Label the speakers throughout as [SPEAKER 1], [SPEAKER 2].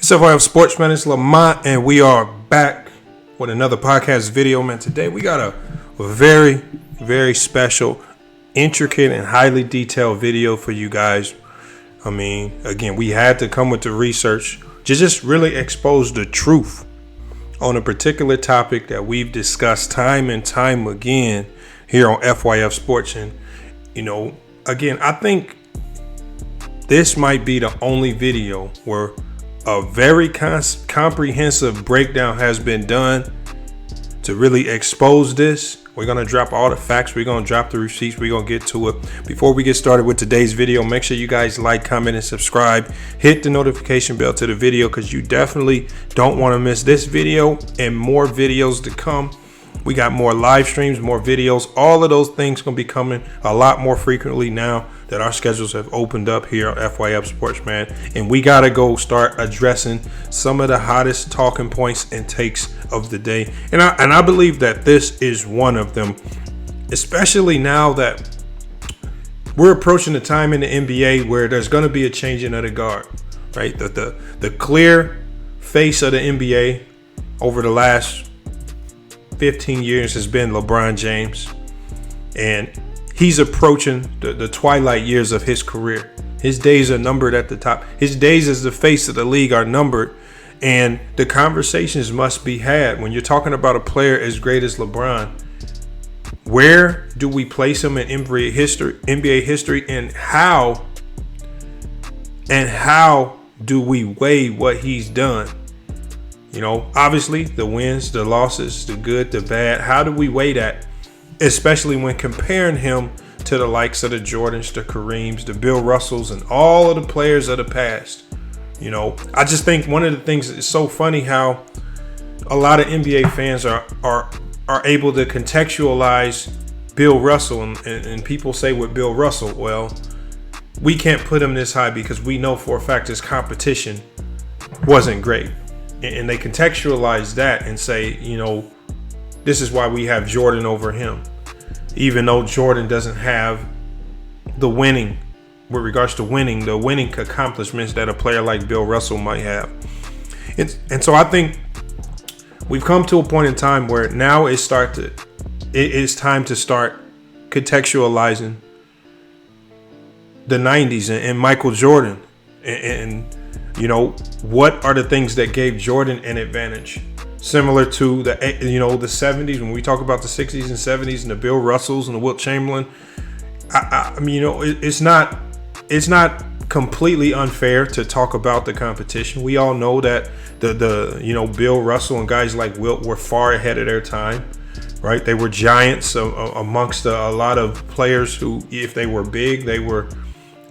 [SPEAKER 1] FYF Sportsman, it's Lamont, and we are back with another podcast video, man. Today we got a very, very special, intricate, and highly detailed video for you guys. I mean, again, we had to come with the research to just really expose the truth on a particular topic that we've discussed time and time again here on FYF Sports. And, you know, again, I think this might be the only video where a very comprehensive breakdown has been done to really expose this. We're going to drop all the facts. We're going to drop the receipts. We're going to get to it. Before we get started with today's video, make sure you guys like, comment, and subscribe. Hit the notification bell to the video because you definitely don't want to miss this video and more videos to come. We got more live streams, more videos. All of those things going to be coming a lot more frequently now that our schedules have opened up here on FYF Sports, man. And we got to go start addressing some of the hottest talking points and takes of the day. And I believe that this is one of them, especially now that we're approaching the time in the NBA where there's going to be a changing of the guard, right? The clear face of the NBA over the last 15 years has been LeBron James. And he's approaching the twilight years of his career. His days are numbered at the top. His days as the face of the league are numbered. And the conversations must be had when you're talking about a player as great as LeBron. Where do we place him in NBA history, and how do we weigh what he's done? You know, obviously the wins, the losses, the good, the bad. How do we weigh that? Especially when comparing him to the likes of the Jordans, the Kareems, the Bill Russells, and all of the players of the past. You know, I just think one of the things that's so funny how a lot of NBA fans are able to contextualize Bill Russell, and people say with Bill Russell, well, we can't put him this high because we know for a fact his competition wasn't great. And they contextualize that and say, you know, this is why we have Jordan over him, even though Jordan doesn't have the winning, with regards to winning, the winning accomplishments that a player like Bill Russell might have. And so I think we've come to a point in time where now it's time to start contextualizing the 90s and Michael Jordan. And you know, what are the things that gave Jordan an advantage? Similar to the 70s, when we talk about the 60s and 70s and the Bill Russells and the Wilt Chamberlain. I mean, you know, it's not completely unfair to talk about the competition. We all know that the Bill Russell and guys like Wilt were far ahead of their time, right? They were giants amongst a lot of players who, if they were big, they were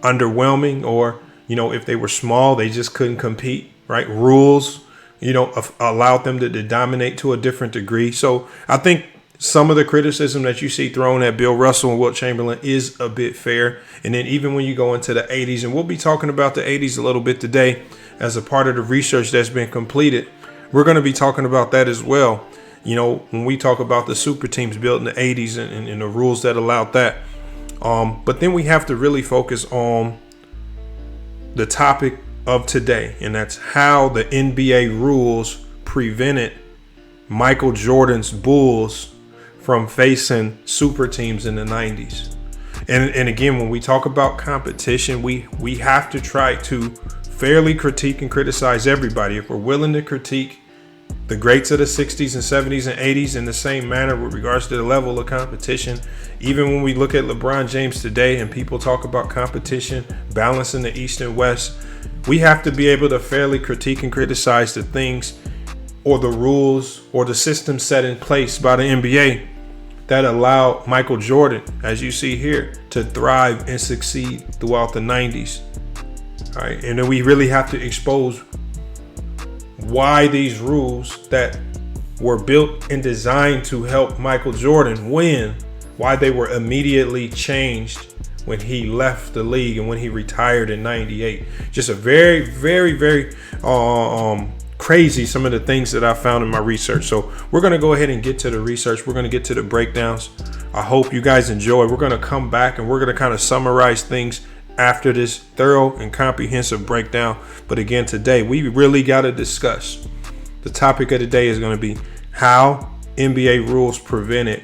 [SPEAKER 1] underwhelming, or you know, if they were small, they just couldn't compete, right? Rules, you know, allowed them to dominate to a different degree. So I think some of the criticism that you see thrown at Bill Russell and Wilt Chamberlain is a bit fair. And then even when you go into the 80s, and we'll be talking about the 80s a little bit today as a part of the research that's been completed, we're going to be talking about that as well. You know, when we talk about the super teams built in the 80s and the rules that allowed that. But then we have to really focus on the topic of today, and that's how the NBA rules prevented Michael Jordan's Bulls from facing super teams in the 90s. And again, when we talk about competition, we have to try to fairly critique and criticize everybody. If we're willing to critique the greats of the 60s and 70s and 80s in the same manner with regards to the level of competition, even when we look at LeBron James today and people talk about competition, balancing the East and West, we have to be able to fairly critique and criticize the things or the rules or the system set in place by the NBA that allow Michael Jordan, as you see here, to thrive and succeed throughout the 90s. All right, and then we really have to expose why these rules that were built and designed to help Michael Jordan win, why they were immediately changed when he left the league and when he retired in 98. Just a very, very, very crazy, some of the things that I found in my research. So we're going to go ahead and get to the research. We're going to get to the breakdowns. I hope you guys enjoy. We're going to come back and we're going to kind of summarize things after this thorough and comprehensive breakdown. But again, today we really got to discuss. The topic of the day is going to be how NBA rules prevented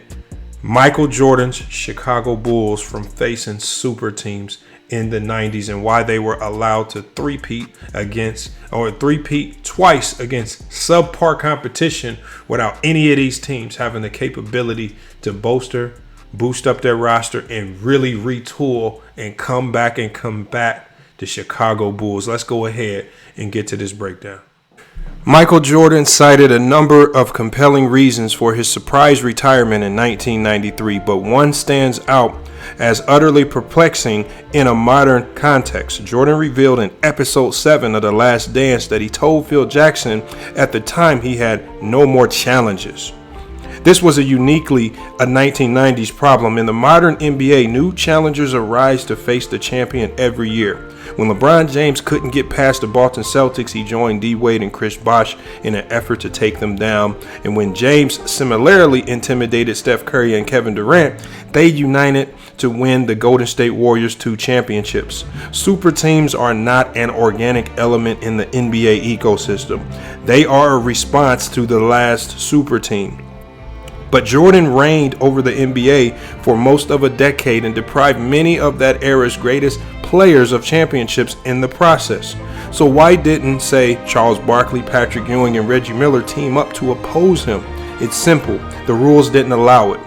[SPEAKER 1] Michael Jordan's Chicago Bulls from facing super teams in the 90s and why they were allowed to three-peat twice against subpar competition without any of these teams having the capability to boost up their roster and really retool and come back and combat the Chicago Bulls. Let's go ahead and get to this breakdown. Michael Jordan cited a number of compelling reasons for his surprise retirement in 1993, but one stands out as utterly perplexing in a modern context. Jordan revealed in episode 7 of The Last Dance that he told Phil Jackson at the time he had no more challenges. This was a uniquely a 1990s problem. In the modern NBA, new challengers arise to face the champion every year. When LeBron James couldn't get past the Boston Celtics, he joined D-Wade and Chris Bosh in an effort to take them down. And when James similarly intimidated Steph Curry and Kevin Durant, they united to win the Golden State Warriors 2 championships. Super teams are not an organic element in the NBA ecosystem. They are a response to the last super team. But Jordan reigned over the NBA for most of a decade and deprived many of that era's greatest players of championships in the process. So why didn't, say, Charles Barkley, Patrick Ewing, and Reggie Miller team up to oppose him? It's simple. The rules didn't allow it.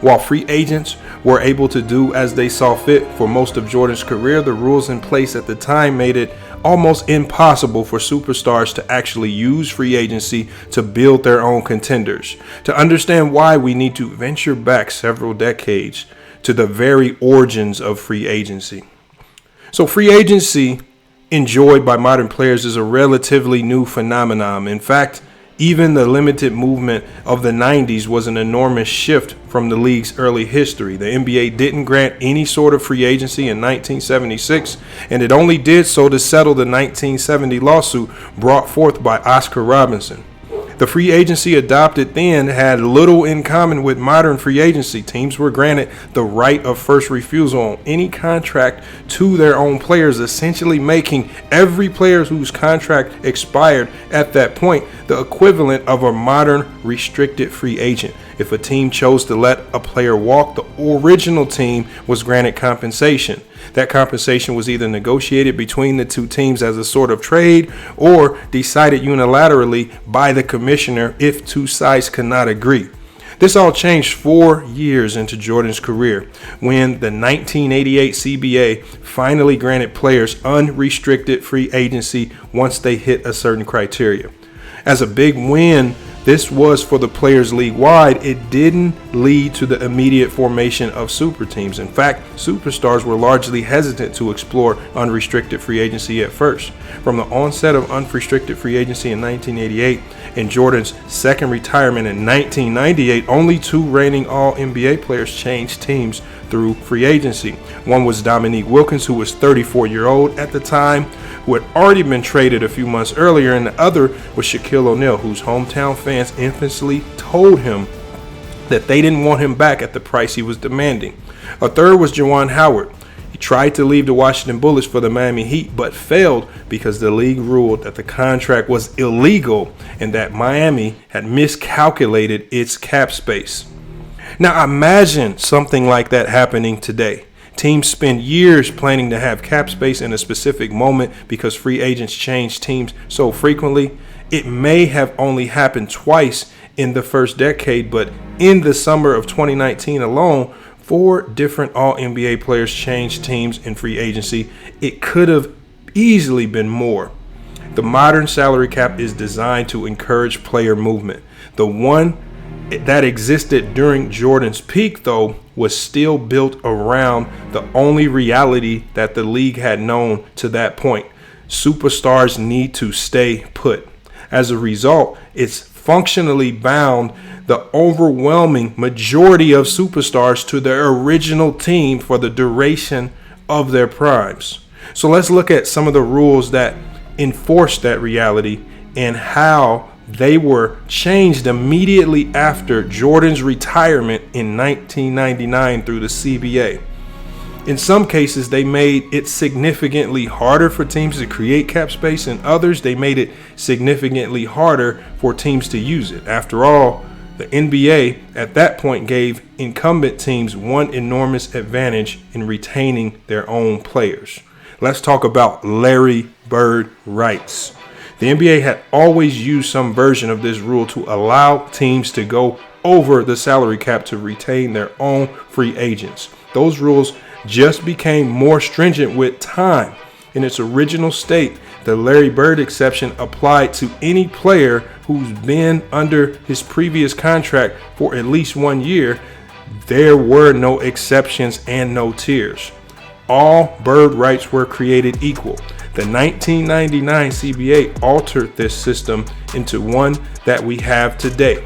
[SPEAKER 1] While free agents were able to do as they saw fit for most of Jordan's career, the rules in place at the time made it almost impossible for superstars to actually use free agency to build their own contenders. To understand why, we need to venture back several decades to the very origins of free agency. So free agency enjoyed by modern players is a relatively new phenomenon. In fact, even the limited movement of the 90s was an enormous shift from the league's early history. The NBA didn't grant any sort of free agency in 1976, and it only did so to settle the 1970 lawsuit brought forth by Oscar Robertson. The free agency adopted then had little in common with modern free agency. Teams were granted the right of first refusal on any contract to their own players, essentially making every player whose contract expired at that point the equivalent of a modern restricted free agent. If a team chose to let a player walk, the original team was granted compensation. That compensation was either negotiated between the two teams as a sort of trade or decided unilaterally by the commissioner if two sides could not agree. This all changed 4 years into Jordan's career when the 1988 CBA finally granted players unrestricted free agency once they hit a certain criteria. As a big win this was for the players league-wide, it didn't lead to the immediate formation of super teams. In fact, superstars were largely hesitant to explore unrestricted free agency at first. From the onset of unrestricted free agency in 1988 and Jordan's second retirement in 1998, only 2 reigning All-NBA players changed teams through free agency. One was Dominique Wilkins, who was 34-year-old at the time, who had already been traded a few months earlier, and the other was Shaquille O'Neal, whose hometown fans infamously told him that they didn't want him back at the price he was demanding. A third was Juwan Howard. He tried to leave the Washington Bullets for the Miami Heat, but failed because the league ruled that the contract was illegal and that Miami had miscalculated its cap space. Now imagine something like that happening today. Teams spend years planning to have cap space in a specific moment because free agents change teams so frequently. It may have only happened twice in the first decade, but in the summer of 2019 alone, 4 different All-NBA players changed teams in free agency. It could have easily been more. The modern salary cap is designed to encourage player movement. The one that existed during Jordan's peak, though, was still built around the only reality that the league had known to that point. Superstars need to stay put. As a result, it's functionally bound the overwhelming majority of superstars to their original team for the duration of their primes. So let's look at some of the rules that enforce that reality and how they were changed immediately after Jordan's retirement in 1999 through the CBA. In some cases, they made it significantly harder for teams to create cap space. In others, they made it significantly harder for teams to use it. After all, the NBA at that point gave incumbent teams one enormous advantage in retaining their own players. Let's talk about Larry Bird rights. The NBA had always used some version of this rule to allow teams to go over the salary cap to retain their own free agents. Those rules just became more stringent with time. In its original state, the Larry Bird exception applied to any player who's been under his previous contract for at least 1 year. There were no exceptions and no tiers. All Bird rights were created equal. The 1999 CBA altered this system into one that we have today.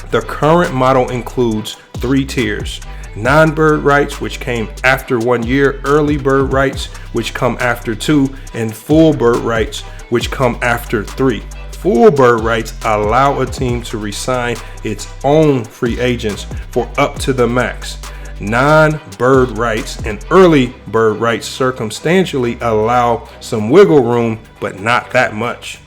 [SPEAKER 1] The current model includes 3 tiers: non-Bird rights, which came after 1 year, early Bird rights, which come after 2, and full Bird rights, which come after 3. Full Bird rights allow a team to re-sign its own free agents for up to the max. Non-Bird rights and early Bird rights circumstantially allow some wiggle room, but not that much.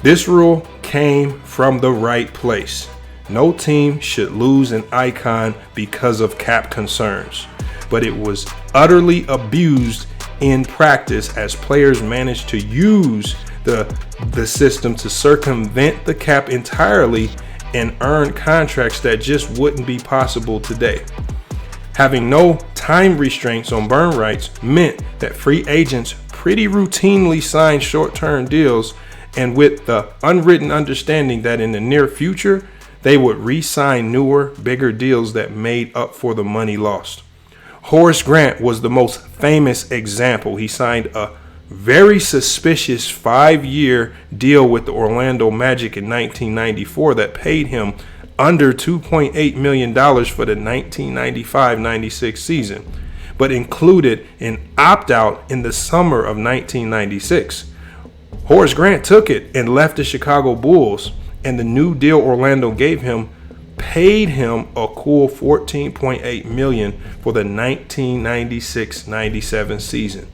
[SPEAKER 1] This rule came from the right place. No team should lose an icon because of cap concerns, but it was utterly abused in practice as players managed to use the system to circumvent the cap entirely and earn contracts that just wouldn't be possible today. Having no time restraints on burn rights meant that free agents pretty routinely signed short-term deals, and with the unwritten understanding that in the near future, they would re-sign newer, bigger deals that made up for the money lost. Horace Grant was the most famous example. He signed a very suspicious 5-year deal with the Orlando Magic in 1994 that paid him under $2.8 million for the 1995-96 season, but included an opt-out in the summer of 1996. Horace Grant took it and left the Chicago Bulls, and the new deal Orlando gave him paid him a cool $14.8 million for the 1996-97 season.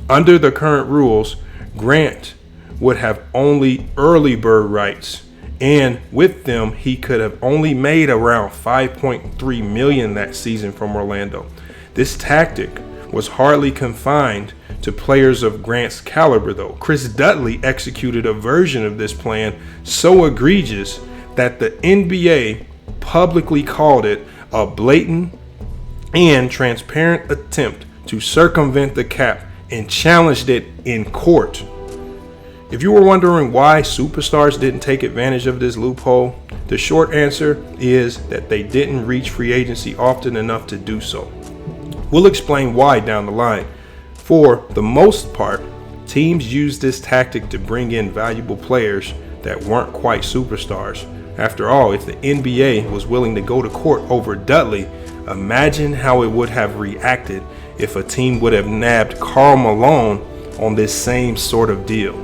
[SPEAKER 1] Under the current rules, Grant would have only early Bird rights, and with them, he could have only made around $5.3 million that season from Orlando. This tactic was hardly confined to players of Grant's caliber, though. Chris Dudley executed a version of this plan so egregious that the NBA publicly called it a blatant and transparent attempt to circumvent the cap and challenged it in court. If you were wondering why superstars didn't take advantage of this loophole, the short answer is that they didn't reach free agency often enough to do so. We'll explain why down the line. For the most part, teams used this tactic to bring in valuable players that weren't quite superstars. After all, if the NBA was willing to go to court over Dudley, imagine how it would have reacted if a team would have nabbed Karl Malone on this same sort of deal.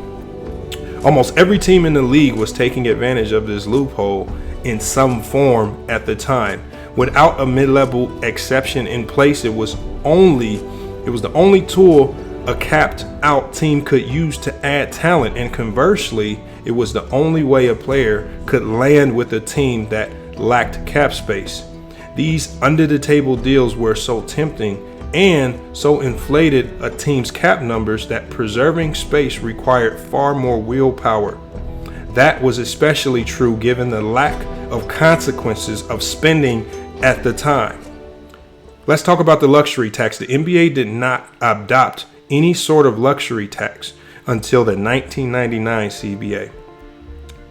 [SPEAKER 1] Almost every team in the league was taking advantage of this loophole in some form at the time. Without a mid-level exception in place, it was the only tool a capped out team could use to add talent, and conversely, it was the only way a player could land with a team that lacked cap space. These under-the-table deals were so tempting and so inflated a team's cap numbers that preserving space required far more willpower. That was especially true given the lack of consequences of spending at the time. Let's talk about the luxury tax. The NBA did not adopt any sort of luxury tax until the 1999 CBA.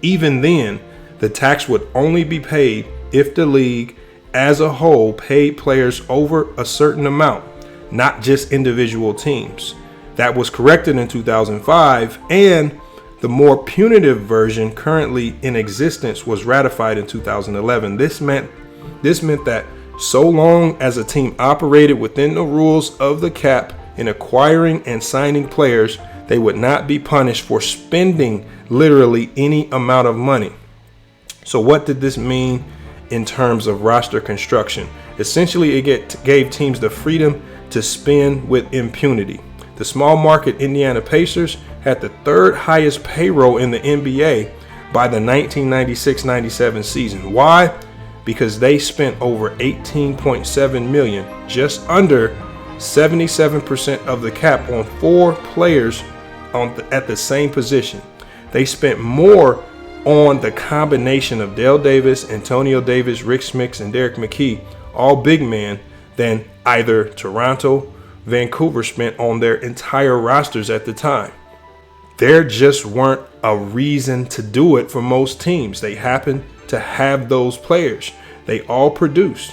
[SPEAKER 1] Even then, the tax would only be paid if the league as a whole paid players over a certain amount, not just individual teams. That was corrected in 2005, and the more punitive version currently in existence was ratified in 2011. This meant that so long as a team operated within the rules of the cap in acquiring and signing players, they would not be punished for spending literally any amount of money. So what did this mean in terms of roster construction? Essentially, it gave teams the freedom to spend with impunity. The small market Indiana Pacers had the third highest payroll in the NBA by the 1996-97 season. Why? Because they spent over $18.7 million, just under 77% of the cap, on 4 players at the same position. They spent more on the combination of Dale Davis, Antonio Davis, Rick Smits, and Derek McKee, all big men, than either Toronto, Vancouver spent on their entire rosters at the time. There just weren't a reason to do it for most teams. They happened to have those players. They all produced.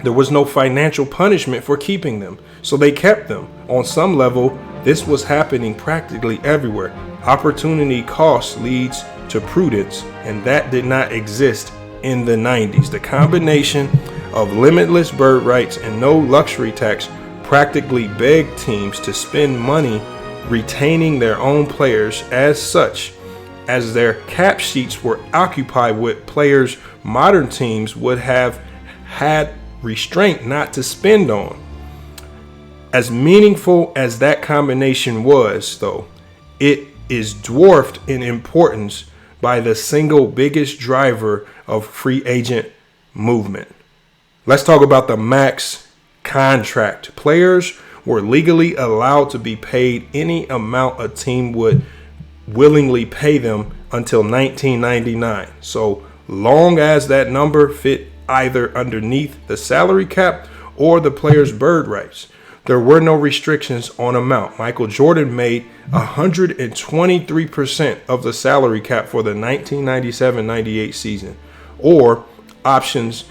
[SPEAKER 1] There was no financial punishment for keeping them, so they kept them. On some level, this was happening practically everywhere. Opportunity cost leads to prudence, and that did not exist in the 90s. The combination of limitless bird rights and no luxury tax practically begged teams to spend money retaining their own players, as such as their cap sheets were occupied with players modern teams would have had restraint not to spend on. As meaningful as that combination was, though, it is dwarfed in importance by the single biggest driver of free agent movement. Let's talk about the max contract. Players were legally allowed to be paid any amount a team would willingly pay them until 1999. So long as that number fit either underneath the salary cap or the player's bird rights. There were no restrictions on amount. Michael Jordan made 123% of the salary cap for the 1997-98 season. Or options,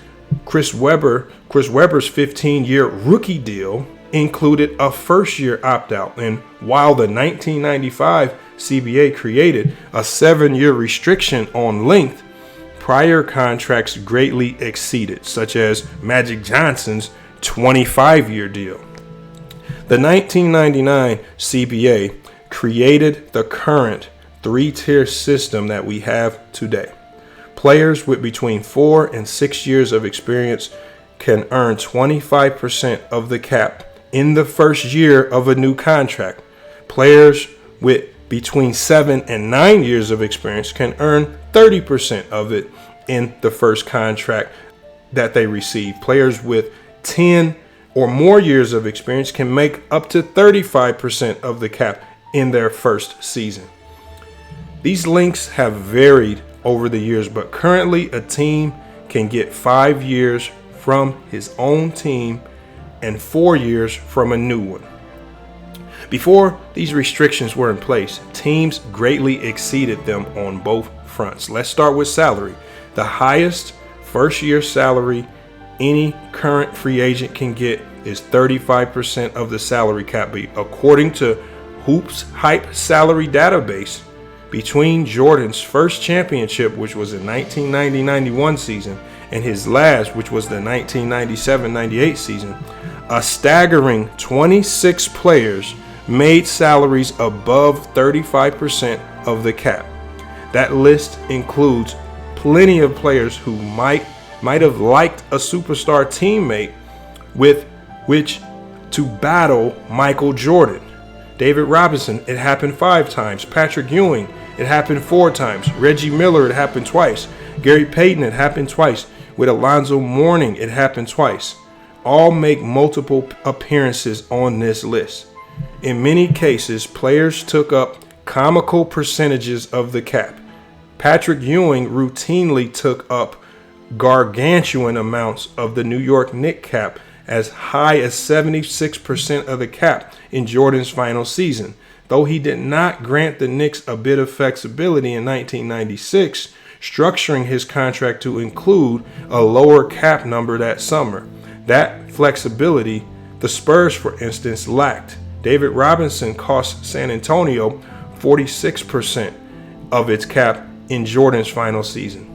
[SPEAKER 1] Chris Webber's 15-year rookie deal included a first-year opt-out. And while the 1995 CBA created a 7-year restriction on length, prior contracts greatly exceeded, such as Magic Johnson's 25-year deal. The 1999 CBA created the current 3-tier system that we have today. Players with between 4 and 6 years of experience can earn 25% of the cap in the first year of a new contract. Players with between 7 and 9 years of experience can earn 30% of it in the first contract that they receive. Players with 10 or more years of experience can make up to 35% of the cap in their first season. These lengths have varied over the years, but currently a team can get 5 years from his own team and 4 years from a new one. Before these restrictions were in place, teams greatly exceeded them on both fronts. Let's start with salary. The highest first-year salary any current free agent can get is 35% of the salary cap. According to Hoops Hype salary database, between Jordan's first championship, which was the 1990-91 season, and his last, which was the 1997-98 season, a staggering 26 players made salaries above 35% of the cap. That list includes plenty of players who might have liked a superstar teammate with which to battle Michael Jordan. David Robinson, it happened 5 times. Patrick Ewing, it happened 4 times. Reggie Miller, it happened twice. Gary Payton, it happened twice. With Alonzo Mourning, it happened twice. All make multiple appearances on this list. In many cases, players took up comical percentages of the cap. Patrick Ewing routinely took up gargantuan amounts of the New York Knicks cap, as high as 76% of the cap in Jordan's final season. Though he did not grant the Knicks a bit of flexibility in 1996, structuring his contract to include a lower cap number that summer. That flexibility, the Spurs, for instance, lacked. David Robinson cost San Antonio 46% of its cap in Jordan's final season.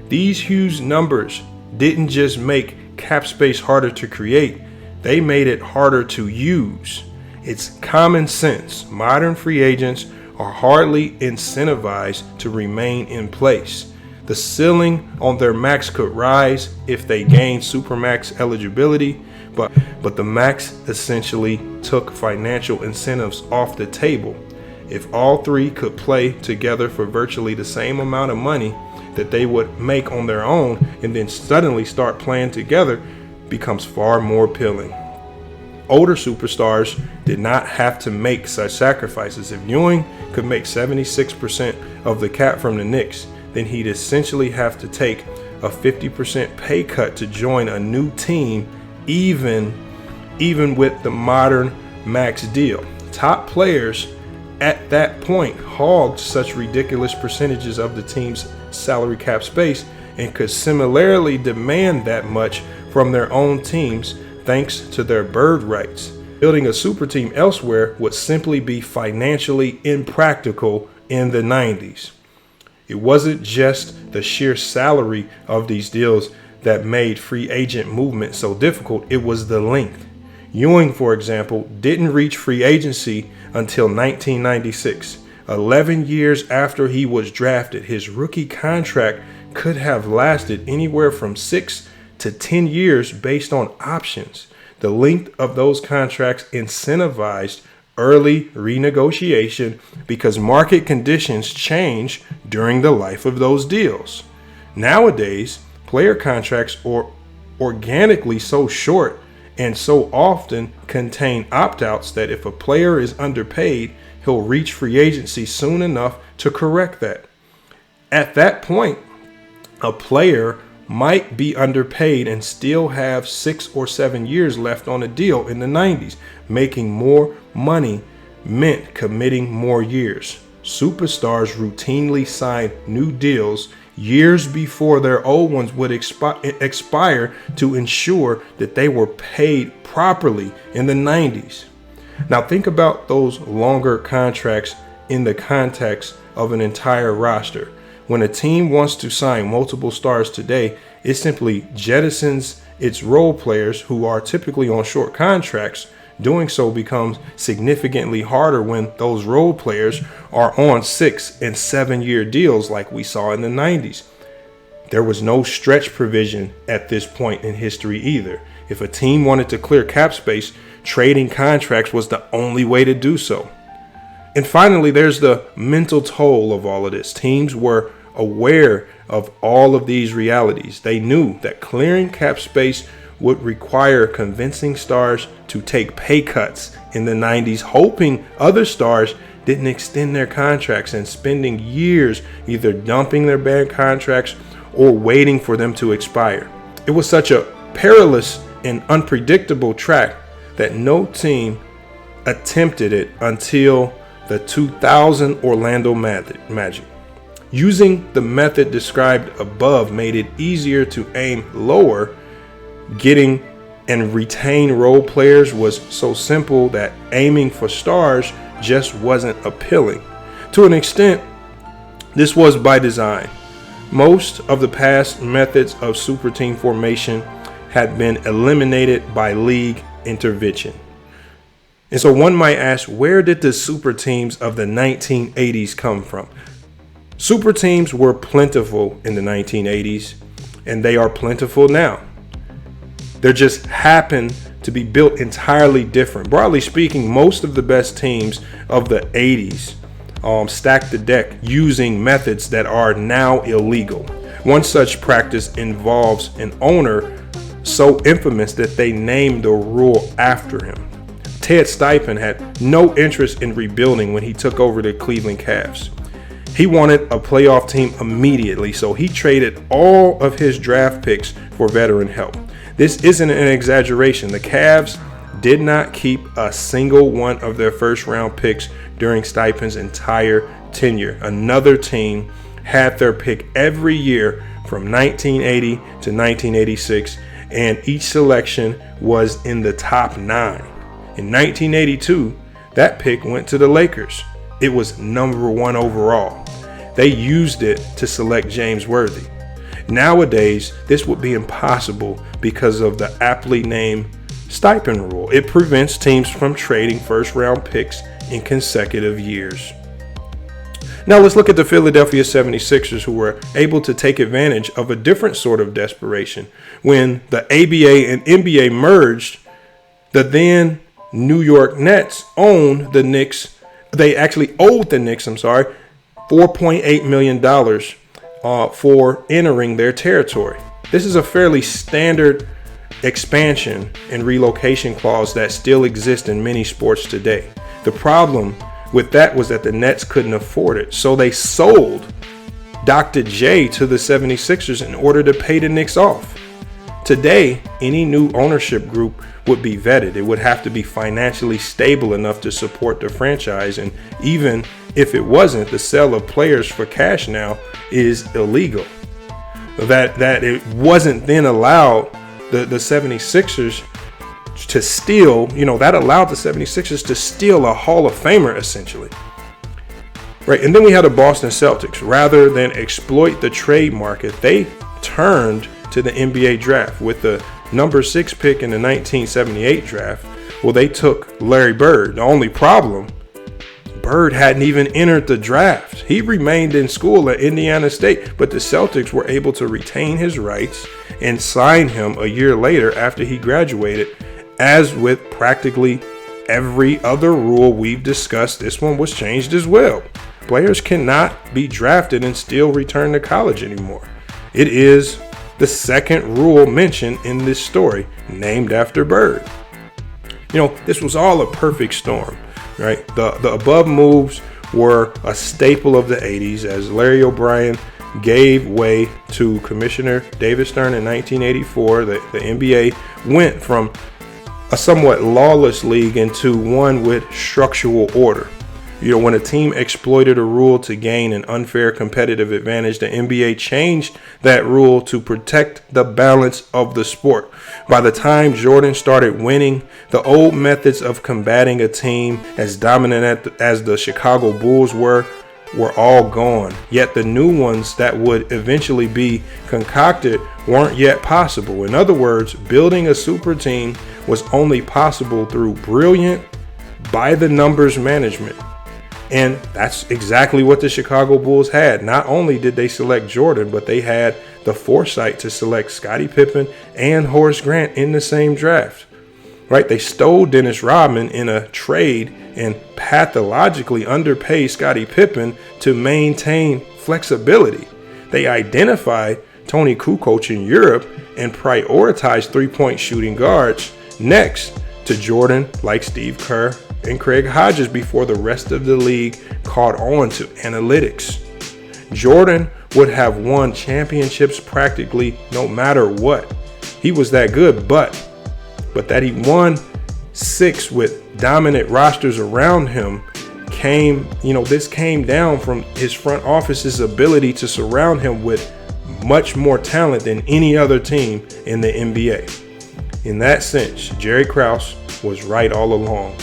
[SPEAKER 1] These huge numbers didn't just make cap space harder to create, they made it harder to use. It's common sense. Modern free agents are hardly incentivized to remain in place. The ceiling on their max could rise if they gain supermax eligibility, but the max essentially took financial incentives off the table. If all three could play together for virtually the same amount of money that they would make on their own, and then suddenly start playing together, becomes far more appealing. Older superstars did not have to make such sacrifices. If Ewing could make 76% of the cap from the Knicks, then he'd essentially have to take a 50% pay cut to join a new team, even with the modern max deal. Top players at that point hogged such ridiculous percentages of the team's salary cap space and could similarly demand that much from their own teams thanks to their bird rights. Building a super team elsewhere would simply be financially impractical in the 90s. It wasn't just the sheer salary of these deals that made free agent movement so difficult, it was the length. Ewing, for example, didn't reach free agency until 1996. 11 years after he was drafted, his rookie contract could have lasted anywhere from 6 to 10 years based on options. The length of those contracts incentivized early renegotiation because market conditions change during the life of those deals. Nowadays, player contracts are organically so short and so often contain opt-outs that if a player is underpaid, he'll reach free agency soon enough to correct that. At that point, a player might be underpaid and still have 6 or 7 years left on a deal in the 90s. Making more money meant committing more years. Superstars routinely signed new deals years before their old ones would expire to ensure that they were paid properly in the 90s. Now think about those longer contracts in the context of an entire roster. When a team wants to sign multiple stars today, it simply jettisons its role players who are typically on short contracts. Doing so becomes significantly harder when those role players are on 6 and 7 year deals like we saw in the 90s. There was no stretch provision at this point in history either. If a team wanted to clear cap space, trading contracts was the only way to do so. And finally, there's the mental toll of all of this. Teams were aware of all of these realities. They knew that clearing cap space would require convincing stars to take pay cuts in the 90s, hoping other stars didn't extend their contracts and spending years either dumping their bad contracts or waiting for them to expire. It was such a perilous and unpredictable track that no team attempted it until the 2000 Orlando Magic. Using the method described above made it easier to aim lower. Getting and retain role players was so simple that aiming for stars just wasn't appealing. To an extent, this was by design. Most of the past methods of super team formation had been eliminated by league intervention. And so one might ask, where did the super teams of the 1980s come from? Super teams were plentiful in the 1980s, and they are plentiful now. They just happen to be built entirely different. Broadly speaking, most of the best teams of the 80s stacked the deck using methods that are now illegal. One such practice involves an owner so infamous that they named the rule after him. Ted Stuypen had no interest in rebuilding when he took over the Cleveland Cavs. He wanted a playoff team immediately, so he traded all of his draft picks for veteran help. This isn't an exaggeration. The Cavs did not keep a single one of their first round picks during Stuypen's entire tenure. Another team had their pick every year from 1980 to 1986, and each selection was in the top 9. In 1982, that pick went to the Lakers. It was number 1 overall. They used it to select James Worthy. Nowadays, this would be impossible because of the aptly named Stuypen rule. It prevents teams from trading first-round picks in consecutive years. Now let's look at the Philadelphia 76ers, who were able to take advantage of a different sort of desperation. When the ABA and NBA merged, The then New York Nets owned the Knicks. They actually owed the Knicks, $4.8 million for entering their territory. This is a fairly standard expansion and relocation clause that still exists in many sports today. The problem with that was that the Nets couldn't afford it, so they sold Dr. J to the 76ers in order to pay the Knicks off. Today, any new ownership group would be vetted. It would have to be financially stable enough to support the franchise, and even if it wasn't, the sale of players for cash now is illegal. That it wasn't then allowed the 76ers to steal, that allowed the 76ers to steal a Hall of Famer essentially. Right, and then we had the Boston Celtics. Rather than exploit the trade market, they turned to the NBA draft with the number 6 pick in the 1978 draft. Well, they took Larry Bird. The only problem, Bird hadn't even entered the draft. He remained in school at Indiana State, but the Celtics were able to retain his rights and sign him a year later after he graduated. As with practically every other rule we've discussed, this one was changed as well. Players cannot be drafted and still return to college anymore. It is the second rule mentioned in this story, named after Bird. This was all a perfect storm, right? The above moves were a staple of the 80s as Larry O'Brien gave way to Commissioner David Stern in 1984. The NBA went from a somewhat lawless league into one with structural order. When a team exploited a rule to gain an unfair competitive advantage, the NBA changed that rule to protect the balance of the sport. By the time Jordan started winning, the old methods of combating a team as dominant as the Chicago Bulls were all gone. Yet the new ones that would eventually be concocted weren't yet possible. In other words, building a super team was only possible through brilliant, by-the-numbers management. And that's exactly what the Chicago Bulls had. Not only did they select Jordan, but they had the foresight to select Scottie Pippen and Horace Grant in the same draft. Right? They stole Dennis Rodman in a trade and pathologically underpaid Scottie Pippen to maintain flexibility. They identified Tony Kukoc in Europe and prioritized three-point shooting guards next to Jordan, like Steve Kerr and Craig Hodges, before the rest of the league caught on to analytics. Jordan would have won championships practically no matter what. He was that good, but that he won 6 with dominant rosters around him this came down from his front office's ability to surround him with much more talent than any other team in the NBA. In that sense, Jerry Krause was right all along.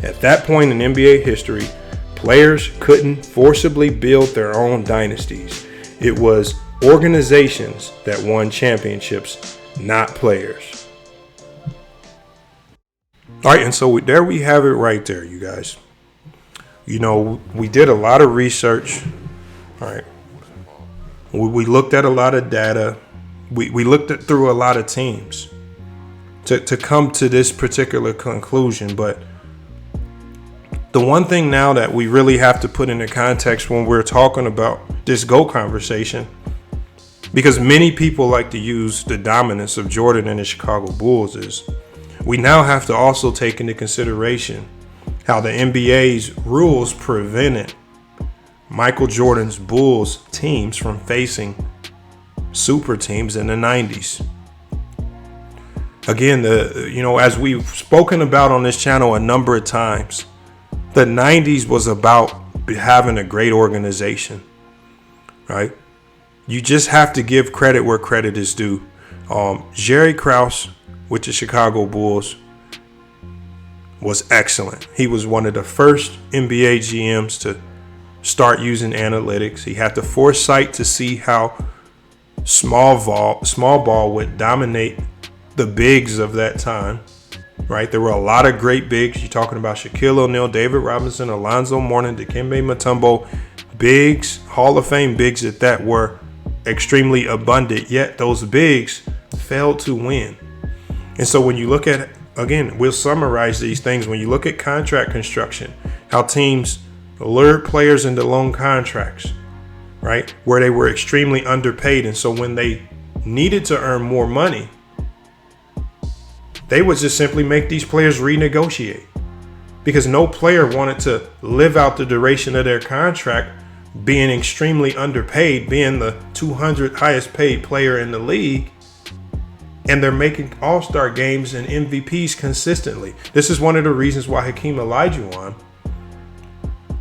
[SPEAKER 1] At that point in NBA history, players couldn't forcibly build their own dynasties. It was organizations that won championships, not players. All right, and so there we have it right there, you guys. We did a lot of research. All right. We looked at a lot of data. We looked through a lot of teams to come to this particular conclusion. But the one thing now that we really have to put into context when we're talking about this GOAT conversation, because many people like to use the dominance of Jordan and the Chicago Bulls, is we now have to also take into consideration how the NBA's rules prevented Michael Jordan's Bulls teams from facing super teams in the 90s. Again, as we've spoken about on this channel a number of times, the 90s was about having a great organization, right? You just have to give credit where credit is due. Jerry Krause with the Chicago Bulls was excellent. He was one of the first NBA GMs to start using analytics. He had the foresight to see how small ball would dominate the bigs of that time, right? There were a lot of great bigs. You're talking about Shaquille O'Neal, David Robinson, Alonzo Mourning, Dikembe Mutombo, bigs, Hall of Fame bigs that were extremely abundant, yet those bigs failed to win. And so when you look at again, we'll summarize these things. When you look at contract construction, how teams lured players into long contracts, right? Where they were extremely underpaid. And so when they needed to earn more money, they would just simply make these players renegotiate, because no player wanted to live out the duration of their contract being extremely underpaid, being the 200th highest paid player in the league, and they're making all-star games and MVPs consistently. This is one of the reasons why Hakeem Olajuwon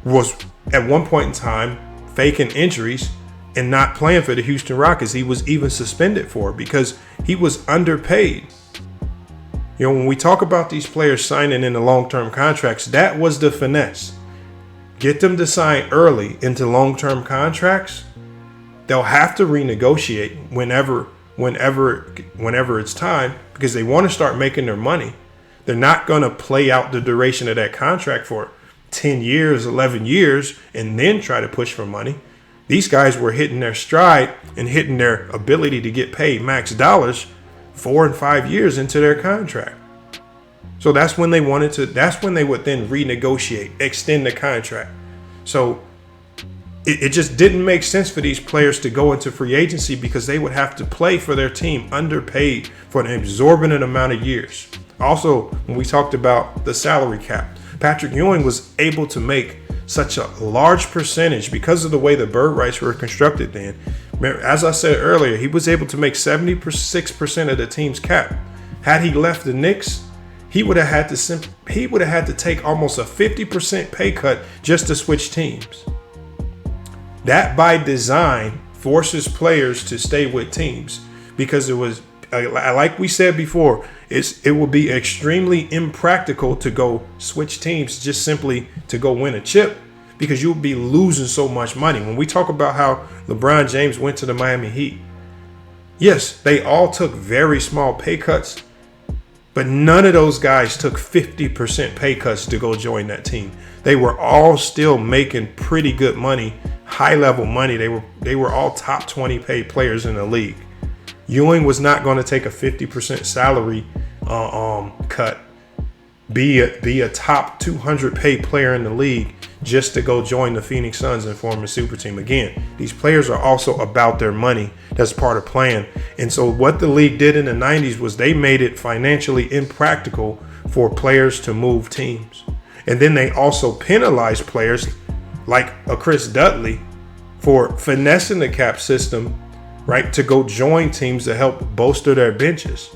[SPEAKER 1] was at one point in time faking injuries and not playing for the Houston Rockets. He was even suspended for it because he was underpaid. You know, when we talk about these players signing into long-term contracts, that was the finesse. Get them to sign early into long-term contracts. They'll have to renegotiate whenever it's time, because they want to start making their money. They're not going to play out the duration of that contract for 10 years, 11 years, and then try to push for money. These guys were hitting their stride and hitting their ability to get paid max dollars 4 and 5 years into their contract. So that's when they would then renegotiate, extend the contract. So it just didn't make sense for these players to go into free agency, because they would have to play for their team underpaid for an exorbitant amount of years. Also, when we talked about the salary cap, Patrick Ewing was able to make such a large percentage because of the way the bird rights were constructed then. As I said earlier, he was able to make 76% of the team's cap. Had he left the Knicks, he would have had to take almost a 50% pay cut just to switch teams. That by design forces players to stay with teams, because it was, like we said before, it would be extremely impractical to go switch teams just simply to go win a chip, because you would be losing so much money. When we talk about how LeBron James went to the Miami Heat, yes, they all took very small pay cuts, but none of those guys took 50% pay cuts to go join that team. They were all still making pretty good money, high level money. They were all top 20 paid players in the league. Ewing was not going to take a 50% salary cut, be a top 200 paid player in the league just to go join the Phoenix Suns and form a super team. Again, these players are also about their money. That's part of playing. And so what the league did in the 90s was they made it financially impractical for players to move teams. And then they also penalized players like a Chris Dudley for finessing the cap system, right, to go join teams to help bolster their benches.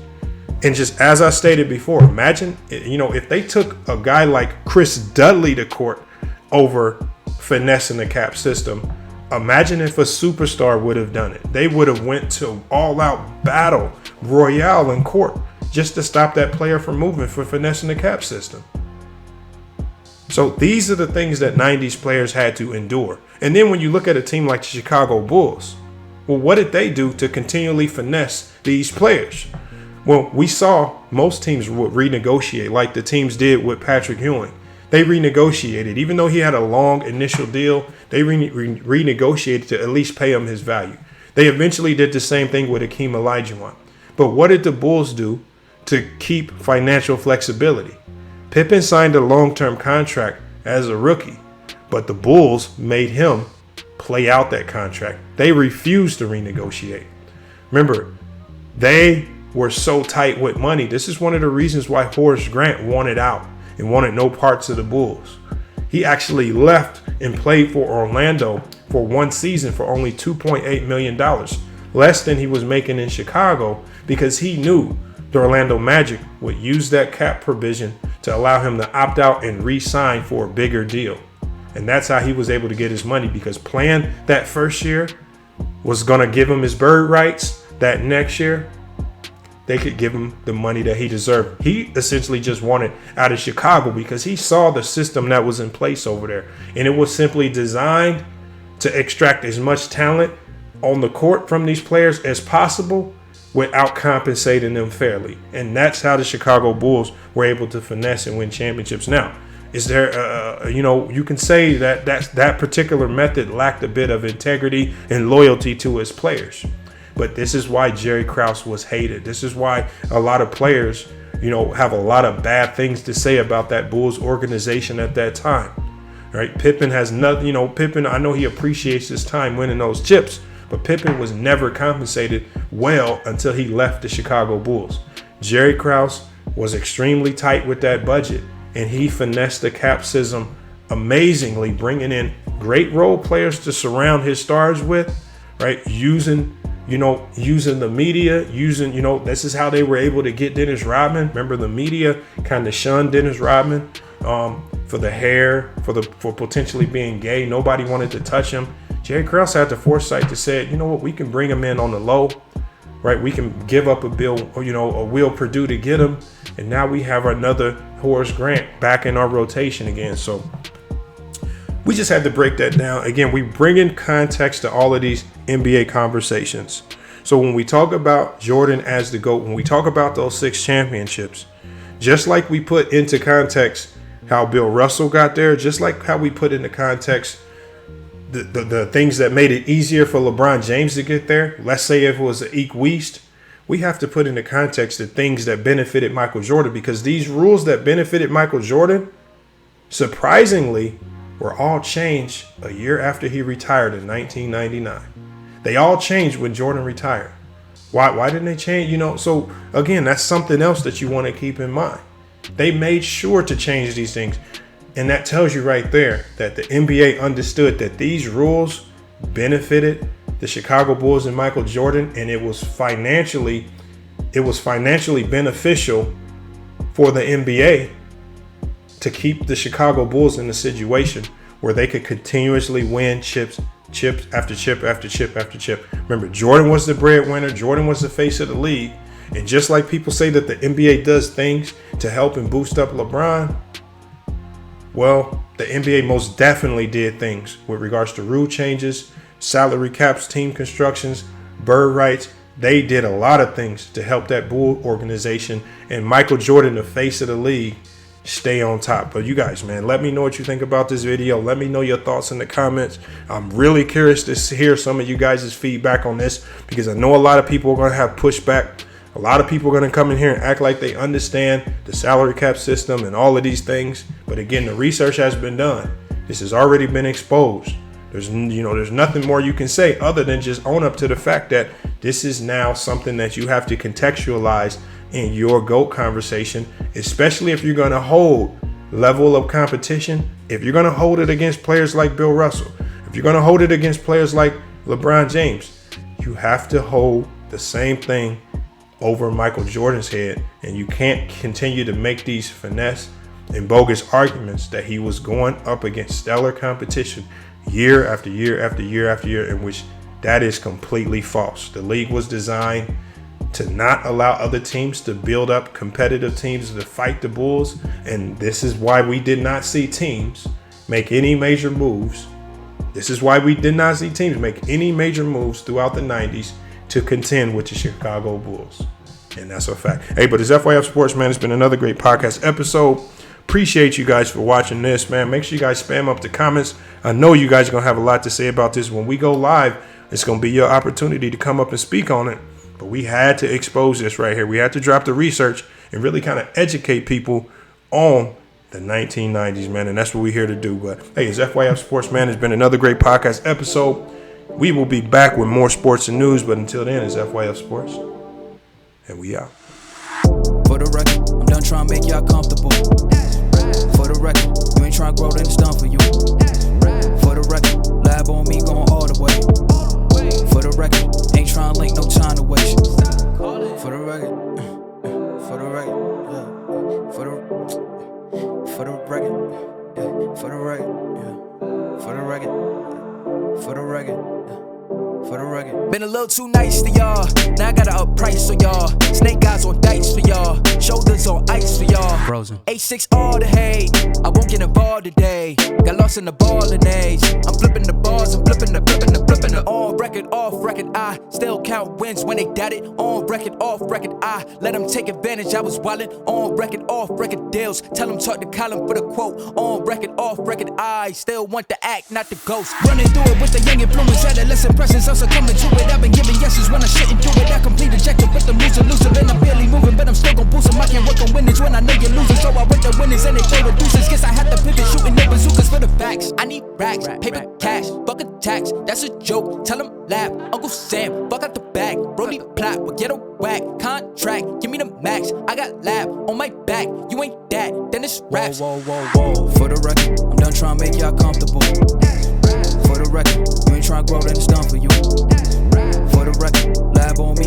[SPEAKER 1] And just as I stated before, imagine, if they took a guy like Chris Dudley to court over finessing the cap system, imagine if a superstar would have done it. They would have went to all-out battle royale in court just to stop that player from moving for finessing the cap system. So these are the things that 90s players had to endure. And then when you look at a team like the Chicago Bulls, well, what did they do to continually finesse these players? Well, we saw most teams would renegotiate, like the teams did with Patrick Ewing. They renegotiated. Even though he had a long initial deal, they renegotiated to at least pay him his value. They eventually did the same thing with Hakeem Olajuwon. But what did the Bulls do to keep financial flexibility? Pippen signed a long-term contract as a rookie, but the Bulls made him play out that contract. They refused to renegotiate. Remember, they were so tight with money. This is one of the reasons why Horace Grant wanted out and wanted no parts of the Bulls. He actually left and played for Orlando for one season for only $2.8 million, less than he was making in Chicago, because he knew the Orlando Magic would use that cap provision to allow him to opt out and re-sign for a bigger deal. And that's how he was able to get his money, because playing that first year was going to give him his bird rights. That next year, they could give him the money that he deserved. He essentially just wanted out of Chicago because he saw the system that was in place over there. And it was simply designed to extract as much talent on the court from these players as possible without compensating them fairly. And that's how the Chicago Bulls were able to finesse and win championships. Now, is there, you can say that that particular method lacked a bit of integrity and loyalty to his players. But this is why Jerry Krause was hated. This is why a lot of players, have a lot of bad things to say about that Bulls organization at that time. Right? Pippen has nothing, Pippen, I know he appreciates his time winning those chips, but Pippen was never compensated well until he left the Chicago Bulls. Jerry Krause was extremely tight with that budget, and he finessed the cap system amazingly, bringing in great role players to surround his stars with, right? Using the media, this is how they were able to get Dennis Rodman. Remember, the media kind of shunned Dennis Rodman for the hair, for potentially being gay. Nobody wanted to touch him. Jerry Krause had the foresight to say, you know what, we can bring him in on the low, right? We can give up a Will Perdue to get him. And now we have another Horace Grant back in our rotation again. So we just had to break that down. Again, we bring in context to all of these NBA conversations. So when we talk about Jordan as the GOAT, when we talk about those 6 championships, just like we put into context how Bill Russell got there, just like how we put into context the things that made it easier for LeBron James to get there. Let's say if it was an East, we have to put into context the things that benefited Michael Jordan, because these rules that benefited Michael Jordan, surprisingly, were all changed a year after he retired in 1999. They all changed when Jordan retired. Why didn't they change? So again, that's something else that you want to keep in mind. They made sure to change these things. And that tells you right there that the NBA understood that these rules benefited the Chicago Bulls and Michael Jordan, and it was financially beneficial for the NBA to keep the Chicago Bulls in a situation where they could continuously win chip after chip after chip after chip. Remember, Jordan was the breadwinner. Jordan was the face of the league. And just like people say that the NBA does things to help and boost up LeBron, well, the NBA most definitely did things with regards to rule changes, salary caps, team constructions, bird rights. They did a lot of things to help that Bull organization and Michael Jordan, the face of the league, stay on top. But you guys, man, let me know what you think about this video. Let me know your thoughts in the comments. I'm really curious to hear some of you guys' feedback on this, because I know a lot of people are going to have pushback. A lot of people are going to come in here and act like they understand the salary cap system and all of these things. But again, the research has been done. This has already been exposed. There's nothing more you can say other than just own up to the fact that this is now something that you have to contextualize in your GOAT conversation, especially if you're going to hold level of competition. If you're going to hold it against players like Bill Russell, if you're going to hold it against players like LeBron James, you have to hold the same thing over Michael Jordan's head. And you can't continue to make these finesse and bogus arguments that he was going up against stellar competition year after year after year after year, in which that is completely false. The league was designed to not allow other teams to build up competitive teams to fight the Bulls. And this is why we did not see teams make any major moves. This is why we did not see teams make any major moves throughout the 90s to contend with the Chicago Bulls. And that's a fact. Hey, but it's FYF Sports, man. It's been another great podcast episode. Appreciate you guys for watching this, man. Make sure you guys spam up the comments. I know you guys are going to have a lot to say about this. When we go live, it's going to be your opportunity to come up and speak on it. But we had to expose this right here. We had to drop the research and really kind of educate people on the 1990s, man. And that's what we're here to do. But hey, it's FYF Sports, man. It's been another great podcast episode. We will be back with more sports and news. But until then, it's FYF Sports. And we out.
[SPEAKER 2] For the record, I'm done trying to make y'all comfortable. For the record, you ain't trying to grow, then it's done for you. For the record, lab on me going all the way. For the record, ain't trying to link, no time to waste. For the record, for the record, for the record, for the record, for the record, for the record. For the record. Been a little too nice to y'all. Now I gotta up price on y'all. Snake eyes on dice for y'all. Shoulders on ice for y'all. Frozen. H6 all the hate. I won't get involved today. Got lost in the ballin' age. I'm flipping the bars. I'm flipping the on record, off record. I still count wins when they doubt it. On record, off record. I let them take advantage. I was wildin'. On record, off record deals. Tell them talk to Colin for the quote. On record, off record. I still want the act, not the ghost. Running through it with the young influence. Adolescent presence. I'm succumbing to it. I've been giving yeses when I shouldn't do it. I complete ejected with the loser. And I'm barely moving, but I'm still gon' boost them. I can't work on winning. that's a joke. Tell him laugh, Uncle Sam, fuck out the bag. Brody plot, but get a whack. Contract, give me the max. I got lab on my back. You ain't that, then it's raps.
[SPEAKER 3] Whoa, whoa, whoa, whoa.
[SPEAKER 2] For the record, I'm done trying to make y'all comfortable. For the record, you ain't trying to grow, then it's done for you. For the record, lab on me.